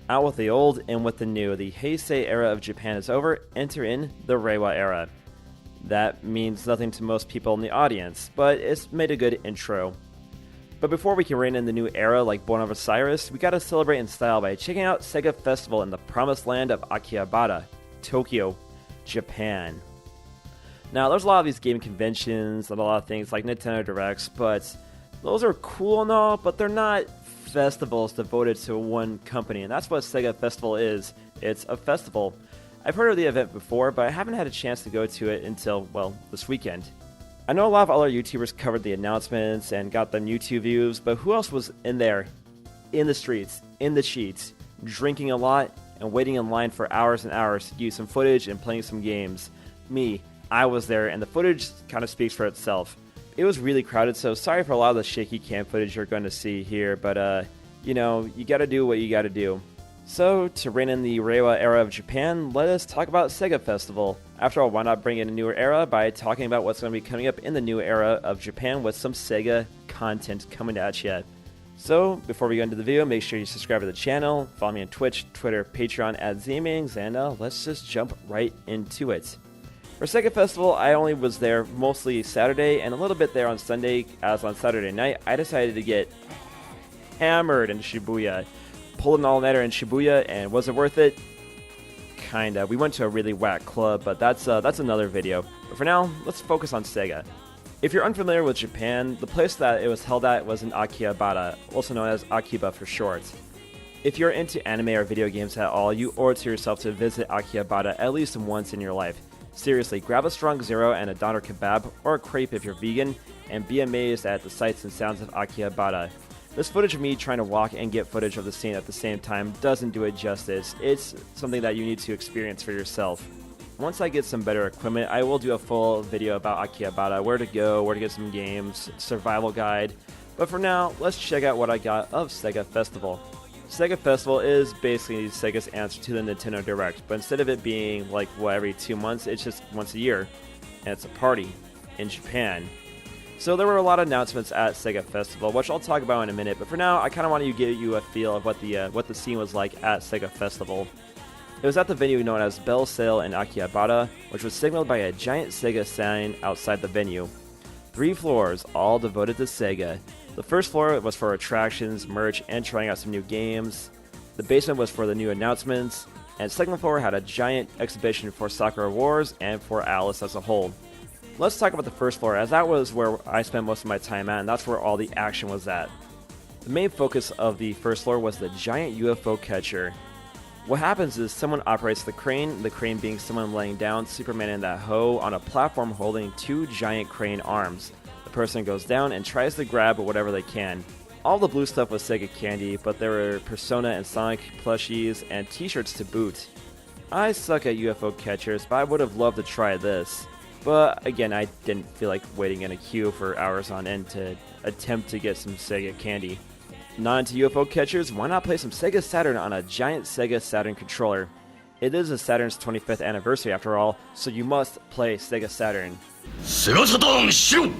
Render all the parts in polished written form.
Out with the old, in with the new. The Heisei era of Japan is over. Enter in the Reiwa era. That means nothing to most people in the audience, but it's made a good intro. But before we can reign in the new era like Born of Osiris, we gotta celebrate in style by checking out Sega Festival in the promised land of Akihabara, Tokyo, Japan. Now, there's a lot of these game conventions and a lot of things like Nintendo Directs, but those are cool and all, but they're not festivals devoted to one company, and that's what Sega Festival is. It's a festival. I've heard of the event before, but I haven't had a chance to go to it until, well, this weekend. I know a lot of other YouTubers covered the announcements and got them YouTube views, but who else was in there, in the streets, in the sheets, drinking a lot and waiting in line for hours and hours to use some footage and playing some games? Me, I was there, and the footage kind of speaks for itself. It was really crowded, so sorry for a lot of the shaky cam footage you're going to see here, but, you gotta do what you gotta do. So, to reign in the Reiwa era of Japan, let us talk about Sega Festival. After all, why not bring in a newer era by talking about what's going to be coming up in the new era of Japan with some Sega content coming at you. So, before we go into the video, make sure you subscribe to the channel, follow me on Twitch, Twitter, Patreon at ZMan, and let's just jump right into it. For Sega Festival, I only was there mostly Saturday and a little bit there on Sunday, as on Saturday night, I decided to get hammered in Shibuya. Pulled an all-nighter in Shibuya, and was it worth it? Kinda. We went to a really whack club, but that's another video. But for now, let's focus on Sega. If you're unfamiliar with Japan, the place that it was held at was in Akihabara, also known as Akiba for short. If you're into anime or video games at all, you owe it to yourself to visit Akihabara at least once in your life. Seriously, grab a strong zero and a doner kebab, or a crepe if you're vegan, and be amazed at the sights and sounds of Akihabara. This footage of me trying to walk and get footage of the scene at the same time doesn't do it justice. It's something that you need to experience for yourself. Once I get some better equipment, I will do a full video about Akihabara, where to go, where to get some games, survival guide. But for now, let's check out what I got of Sega Festival. Sega Festival is basically Sega's answer to the Nintendo Direct, but instead of it being like, every 2 months, it's just once a year, and it's a party in Japan. So there were a lot of announcements at Sega Festival, which I'll talk about in a minute, but for now, I kind of want to give you a feel of what the scene was like at Sega Festival. It was at the venue known as Bell Sail in Akihabara, which was signaled by a giant Sega sign outside the venue. 3 floors, all devoted to Sega. The first floor was for attractions, merch, and trying out some new games. The basement was for the new announcements, and the second floor had a giant exhibition for Sakura Wars and for Alice as a whole. Let's talk about the first floor, as that was where I spent most of my time at, and that's where all the action was at. The main focus of the first floor was the giant UFO catcher. What happens is someone operates the crane being someone laying down Superman in that hoe on a platform holding 2 giant crane arms. The person goes down and tries to grab whatever they can. All the blue stuff was Sega candy, but there were Persona and Sonic plushies and t-shirts to boot. I suck at UFO catchers, but I would have loved to try this. But again, I didn't feel like waiting in a queue for hours on end to attempt to get some Sega candy. Not into UFO catchers, why not play some Sega Saturn on a giant Sega Saturn controller? It is a Saturn's 25th anniversary after all, so you must play Sega Saturn. Sega Saturn, shoot!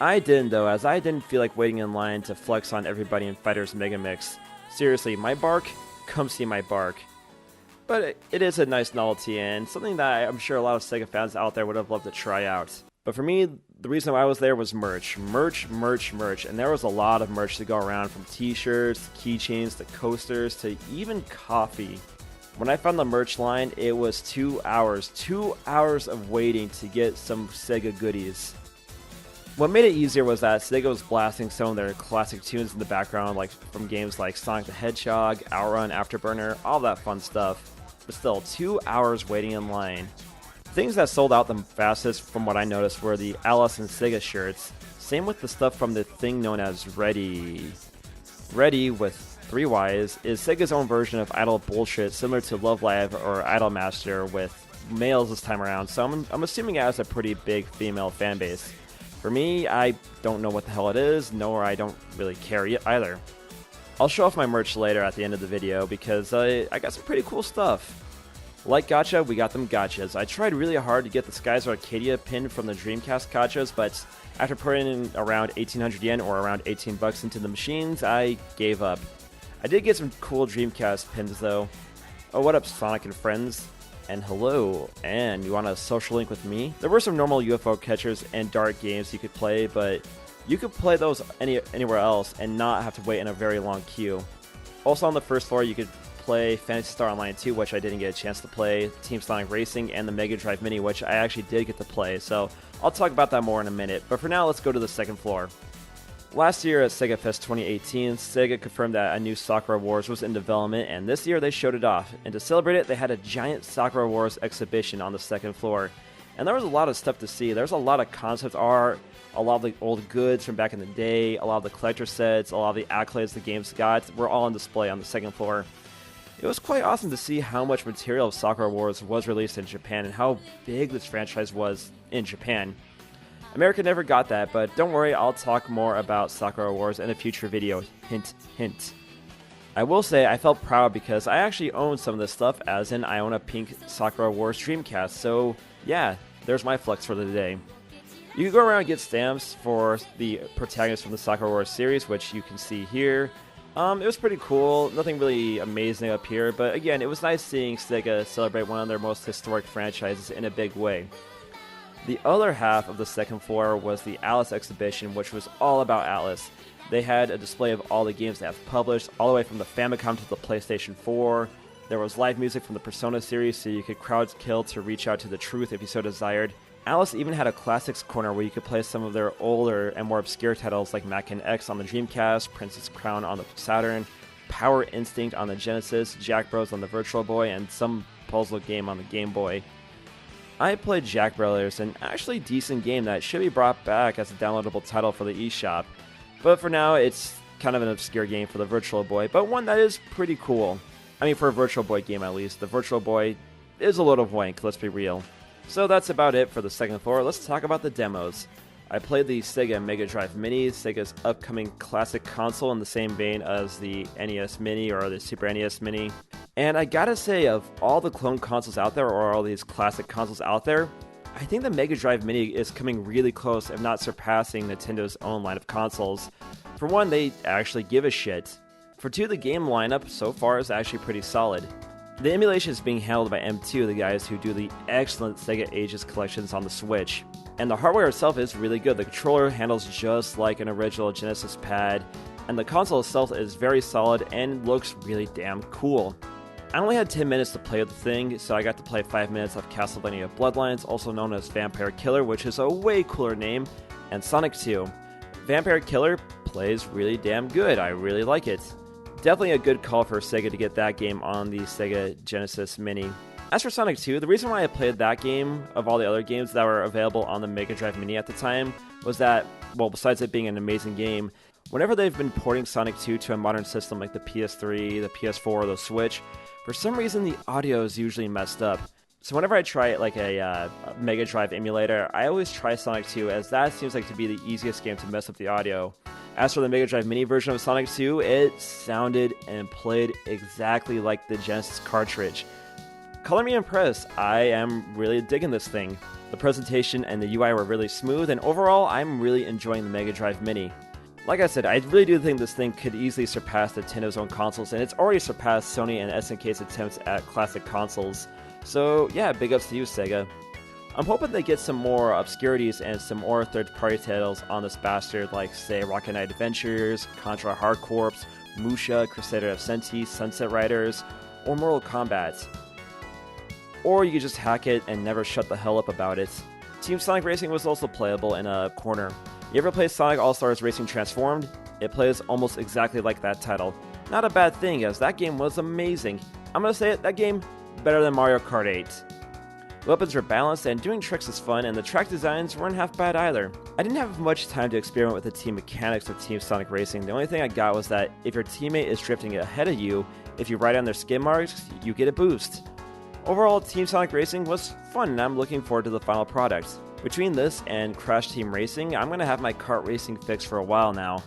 I didn't though, as I didn't feel like waiting in line to flex on everybody in Fighters Mega Mix. Seriously, my bark? Come see my bark. But it is a nice novelty and something that I'm sure a lot of Sega fans out there would have loved to try out. But for me, the reason why I was there was merch. Merch. And there was a lot of merch to go around, from t-shirts, to keychains, to coasters, to even coffee. When I found the merch line, it was 2 hours. 2 hours of waiting to get some Sega goodies. What made it easier was that Sega was blasting some of their classic tunes in the background, like from games like Sonic the Hedgehog, Outrun, Afterburner, all that fun stuff. But still, 2 hours waiting in line. Things that sold out the fastest, from what I noticed, were the Alice and Sega shirts. Same with the stuff from the thing known as Ready. Ready, with 3 Ys, is Sega's own version of Idol Bullshit, similar to Love Live or Idol Master, with males this time around, so I'm assuming it has a pretty big female fan base. For me, I don't know what the hell it is, nor I don't really care either. I'll show off my merch later at the end of the video, because I got some pretty cool stuff. Like gacha, we got them gachas. I tried really hard to get the Skies Arcadia pin from the Dreamcast gachas, but after putting in around 1800 yen or around $18 into the machines, I gave up. I did get some cool Dreamcast pins though. Oh, what up, Sonic and friends? And hello, and you want a social link with me? There were some normal UFO catchers and dart games you could play, but you could play those anywhere else and not have to wait in a very long queue. Also on the first floor, you could play Phantasy Star Online 2, which I didn't get a chance to play, Team Sonic Racing, and the Mega Drive Mini, which I actually did get to play, so I'll talk about that more in a minute. But for now, let's go to the second floor. Last year at Sega Fest 2018, Sega confirmed that a new Sakura Wars was in development, and this year they showed it off. And to celebrate it, they had a giant Sakura Wars exhibition on the second floor. And there was a lot of stuff to see. There's a lot of concept art, a lot of the old goods from back in the day, a lot of the collector sets, a lot of the accolades the games got were all on display on the second floor. It was quite awesome to see how much material of Sakura Wars was released in Japan and how big this franchise was in Japan. America never got that, but don't worry, I'll talk more about Sakura Wars in a future video. Hint, hint. I will say I felt proud because I actually own some of this stuff, as in I own a pink Sakura Wars Dreamcast, so yeah, there's my flex for the day. You can go around and get stamps for the protagonists from the Sakura Wars series, which you can see here. It was pretty cool, nothing really amazing up here, but again, it was nice seeing Sega celebrate one of their most historic franchises in a big way. The other half of the second floor was the Alice exhibition, which was all about Alice. They had a display of all the games they have published, all the way from the Famicom to the PlayStation 4. There was live music from the Persona series, so you could crowd kill to reach out to the truth if you so desired. Alice even had a classics corner where you could play some of their older and more obscure titles like Mac and X on the Dreamcast, Princess Crown on the Saturn, Power Instinct on the Genesis, Jack Bros on the Virtual Boy, and some puzzle game on the Game Boy. I played Jack Brothers, an actually decent game that should be brought back as a downloadable title for the eShop. But for now, it's kind of an obscure game for the Virtual Boy, but one that is pretty cool. I mean, for a Virtual Boy game at least. The Virtual Boy is a load of wank, let's be real. So that's about it for the second floor. Let's talk about the demos. I played the Sega Mega Drive Mini, Sega's upcoming classic console in the same vein as the NES Mini or the Super NES Mini. And I gotta say, of all the clone consoles out there, or all these classic consoles out there, I think the Mega Drive Mini is coming really close, if not surpassing Nintendo's own line of consoles. For one, they actually give a shit. For two, the game lineup so far is actually pretty solid. The emulation is being handled by M2, the guys who do the excellent Sega Ages collections on the Switch. And the hardware itself is really good. The controller handles just like an original Genesis pad, and the console itself is very solid and looks really damn cool. I only had 10 minutes to play with the thing, so I got to play 5 minutes of Castlevania Bloodlines, also known as Vampire Killer, which is a way cooler name, and Sonic 2. Vampire Killer plays really damn good, I really like it. Definitely a good call for Sega to get that game on the Sega Genesis Mini. As for Sonic 2, the reason why I played that game of all the other games that were available on the Mega Drive Mini at the time was that, well, besides it being an amazing game, whenever they've been porting Sonic 2 to a modern system like the PS3, the PS4, or the Switch, for some reason the audio is usually messed up. So whenever I try like a Mega Drive emulator, I always try Sonic 2, as that seems like to be the easiest game to mess up the audio. As for the Mega Drive Mini version of Sonic 2, it sounded and played exactly like the Genesis cartridge. Color me impressed, I am really digging this thing. The presentation and the UI were really smooth, and overall, I'm really enjoying the Mega Drive Mini. Like I said, I really do think this thing could easily surpass Nintendo's own consoles, and it's already surpassed Sony and SNK's attempts at classic consoles. So yeah, big ups to you, Sega. I'm hoping they get some more obscurities and some more third-party titles on this bastard, like, say, Rocket Knight Adventures, Contra Hard Corps, Musha, Crusader of Senti, Sunset Riders, or Mortal Kombat. Or you could just hack it and never shut the hell up about it. Team Sonic Racing was also playable in a corner. You ever play Sonic All-Stars Racing Transformed? It plays almost exactly like that title. Not a bad thing, as that game was amazing. I'm gonna say it, that game, better than Mario Kart 8. Weapons are balanced, and doing tricks is fun, and the track designs weren't half bad either. I didn't have much time to experiment with the team mechanics of Team Sonic Racing. The only thing I got was that if your teammate is drifting ahead of you, if you ride on their skid marks, you get a boost. Overall, Team Sonic Racing was fun, and I'm looking forward to the final product. Between this and Crash Team Racing, I'm going to have my kart racing fixed for a while now.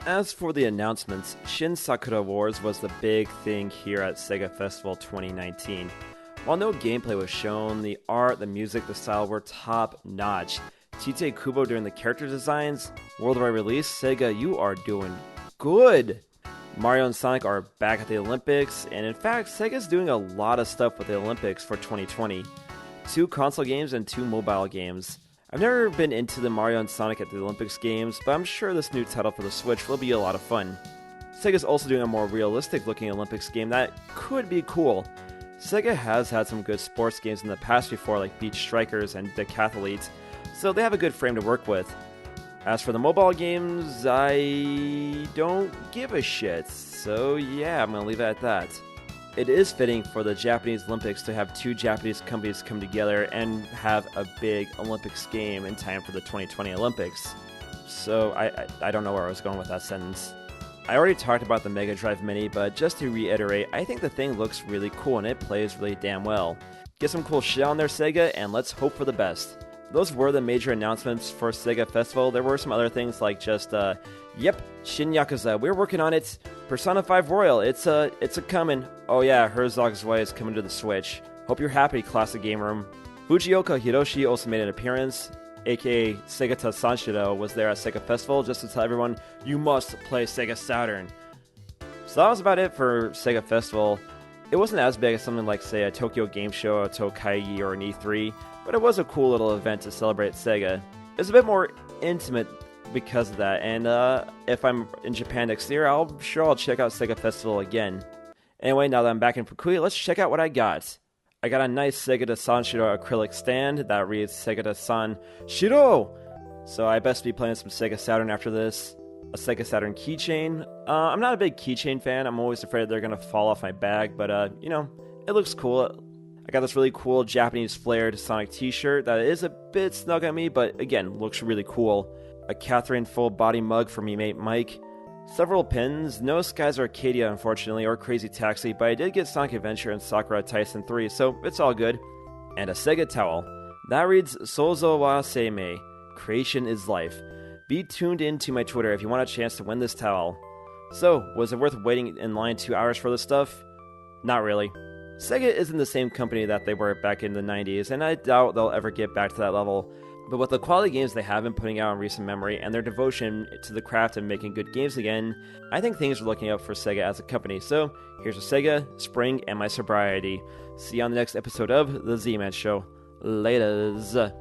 As for the announcements, Shin Sakura Wars was the big thing here at Sega Festival 2019. While no gameplay was shown, the art, the music, the style were top-notch. Chite Kubo doing the character designs, worldwide release, Sega, you are doing good! Mario and Sonic are back at the Olympics, and in fact, Sega's doing a lot of stuff with the Olympics for 2020. 2 console games and 2 mobile games. I've never been into the Mario and Sonic at the Olympics games, but I'm sure this new title for the Switch will be a lot of fun. Sega's also doing a more realistic looking Olympics game that could be cool. Sega has had some good sports games in the past before, like Beach Strikers and Decathlete, so they have a good frame to work with. As for the mobile games, I don't give a shit, so yeah, I'm gonna leave it at that. It is fitting for the Japanese Olympics to have 2 Japanese companies come together and have a big Olympics game in time for the 2020 Olympics. So I don't know where I was going with that sentence. I already talked about the Mega Drive Mini, but just to reiterate, I think the thing looks really cool and it plays really damn well. Get some cool shit on there, Sega, and let's hope for the best. Those were the major announcements for Sega Festival. There were some other things like just, yep, Shin Yakuza, we're working on it. Persona 5 Royal, it's a coming. Oh yeah, Herzog's Way is coming to the Switch. Hope you're happy, Classic Game Room. Fujioka Hiroshi also made an appearance, aka Segata Sanshiro, was there at Sega Festival just to tell everyone, you must play Sega Saturn. So that was about it for Sega Festival. It wasn't as big as something like, say, a Tokyo Game Show, a Tokai or an E3, but it was a cool little event to celebrate Sega. It's a bit more intimate because of that, and if I'm in Japan next year, I'll check out Sega Festival again. Anyway, now that I'm back in Fukui, let's check out what I got. I got a nice Segata Sanshiro acrylic stand that reads Segata Sanshiro! So I best be playing some Sega Saturn after this. A Sega Saturn keychain. I'm not a big keychain fan, I'm always afraid they're gonna fall off my bag, but it looks cool. I got this really cool Japanese flared Sonic t-shirt that is a bit snug on me, but again, looks really cool. A Catherine full body mug for me mate Mike. Several pins, no Skies Arcadia unfortunately, or Crazy Taxi, but I did get Sonic Adventure and Sakura Tyson 3, so it's all good. And a Sega towel. That reads Sozo wa Seimei, Creation is Life. Be tuned in to my Twitter if you want a chance to win this towel. So, was it worth waiting in line 2 hours for this stuff? Not really. Sega isn't the same company that they were back in the 90s, and I doubt they'll ever get back to that level. But with the quality games they have been putting out in recent memory, and their devotion to the craft and making good games again, I think things are looking up for Sega as a company. So, here's a Sega, Spring, and my sobriety. See you on the next episode of The Z-Man Show. Laters.